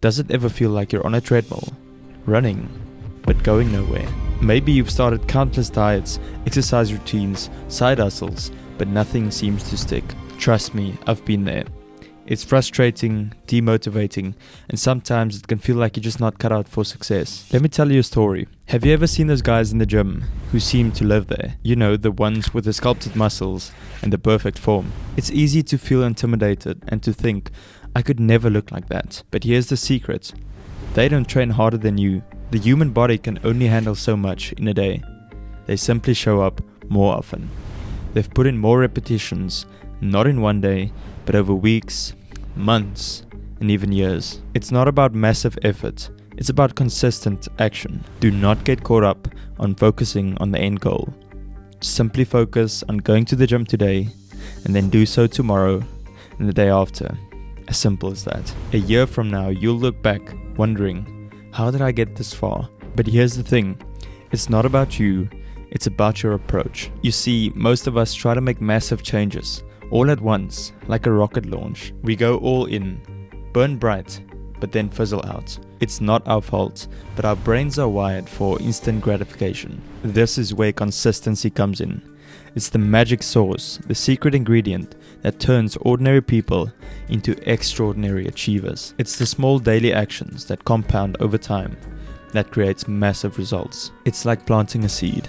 Does it ever feel like you're on a treadmill, running, but going nowhere? Maybe you've started countless diets, exercise routines, side hustles, but nothing seems to stick. Trust me, I've been there. It's frustrating, demotivating, and sometimes it can feel like you're just not cut out for success. Let me tell you a story. Have you ever seen those guys in the gym who seem to live there? You know, the ones with the sculpted muscles and the perfect form. It's easy to feel intimidated and to think, I could never look like that. But here's the secret. They don't train harder than you. The human body can only handle so much in a day. They simply show up more often. They've put in more repetitions, not in one day, but over weeks, months, and even years. It's not about massive effort. It's about consistent action. Do not get caught up on focusing on the end goal. Simply focus on going to the gym today, and then do so tomorrow and the day after. As simple as that. A year from now, you'll look back wondering, how did I get this far? But here's the thing. It's not about you. It's about your approach. You see, most of us try to make massive changes all at once, like a rocket launch. We go all in, burn bright, but then fizzle out. It's not our fault, but our brains are wired for instant gratification. This is where consistency comes in. It's the magic sauce, the secret ingredient that turns ordinary people into extraordinary achievers. It's the small daily actions that compound over time that creates massive results. It's like planting a seed.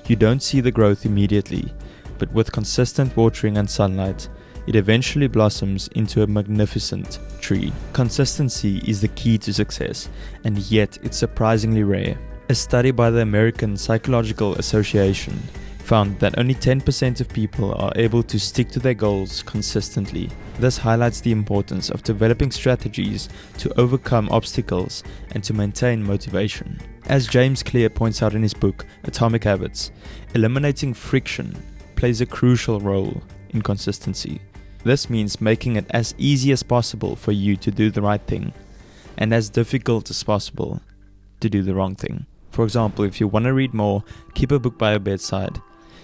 You don't see the growth immediately, but with consistent watering and sunlight, it eventually blossoms into a magnificent tree. Consistency is the key to success, and yet it's surprisingly rare. A study by the American Psychological Association found that only 10% of people are able to stick to their goals consistently. This highlights the importance of developing strategies to overcome obstacles and to maintain motivation. As James Clear points out in his book, Atomic Habits, eliminating friction plays a crucial role in consistency. This means making it as easy as possible for you to do the right thing, and as difficult as possible to do the wrong thing. For example, if you want to read more, keep a book by your bedside.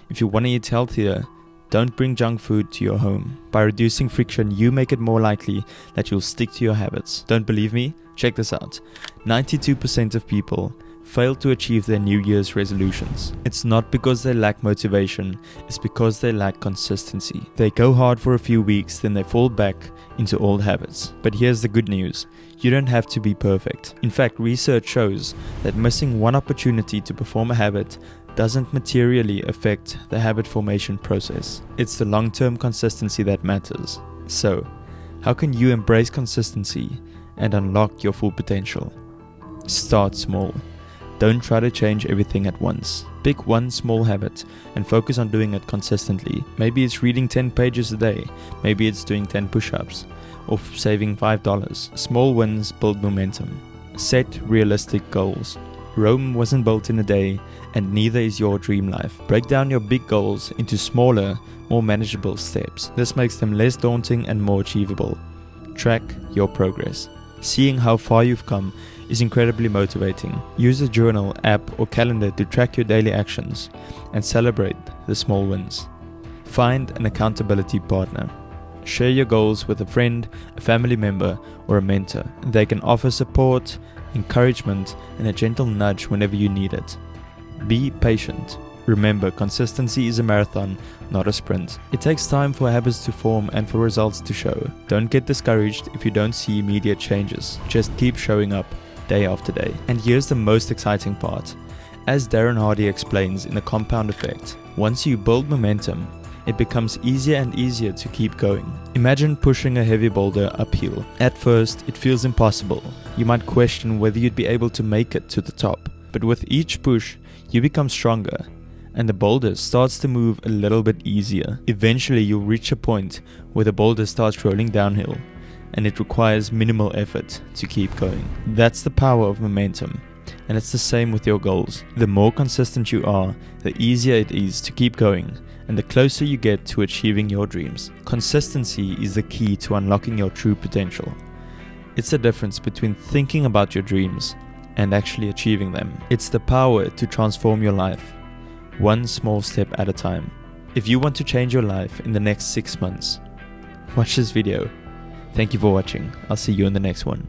If you want to eat healthier, don't bring junk food to your home. By reducing friction, you make it more likely that you'll stick to your habits. Don't believe me? Check this out. 92% of people fail to achieve their New Year's resolutions. It's not because they lack motivation, it's because they lack consistency. They go hard for a few weeks, then they fall back into old habits. But here's the good news. You don't have to be perfect. In fact, research shows that missing one opportunity to perform a habit doesn't materially affect the habit formation process. It's the long-term consistency that matters. So, how can you embrace consistency and unlock your full potential? Start small. Don't try to change everything at once. Pick one small habit and focus on doing it consistently. Maybe it's reading 10 pages a day. Maybe it's doing 10 push-ups or saving $5. Small wins build momentum. Set realistic goals. Rome wasn't built in a day, and neither is your dream life. Break down your big goals into smaller, more manageable steps. This makes them less daunting and more achievable. Track your progress. Seeing how far you've come is incredibly motivating. Use a journal, app, or calendar to track your daily actions and celebrate the small wins. Find an accountability partner. Share your goals with a friend, a family member, or a mentor. They can offer support, encouragement, and a gentle nudge whenever you need it. Be patient. Remember, consistency is a marathon, not a sprint. It takes time for habits to form and for results to show. Don't get discouraged if you don't see immediate changes. Just keep showing up day after day. And here's the most exciting part. As Darren Hardy explains in The Compound Effect, once you build momentum, it becomes easier and easier to keep going. Imagine pushing a heavy boulder uphill. At first, it feels impossible. You might question whether you'd be able to make it to the top. But with each push, you become stronger, and the boulder starts to move a little bit easier. Eventually, you'll reach a point where the boulder starts rolling downhill, and it requires minimal effort to keep going. That's the power of momentum, and it's the same with your goals. The more consistent you are, the easier it is to keep going, and the closer you get to achieving your dreams. Consistency is the key to unlocking your true potential. It's the difference between thinking about your dreams and actually achieving them. It's the power to transform your life, one small step at a time. If you want to change your life in the next 6 months, watch this video. Thank you for watching. I'll see you in the next one.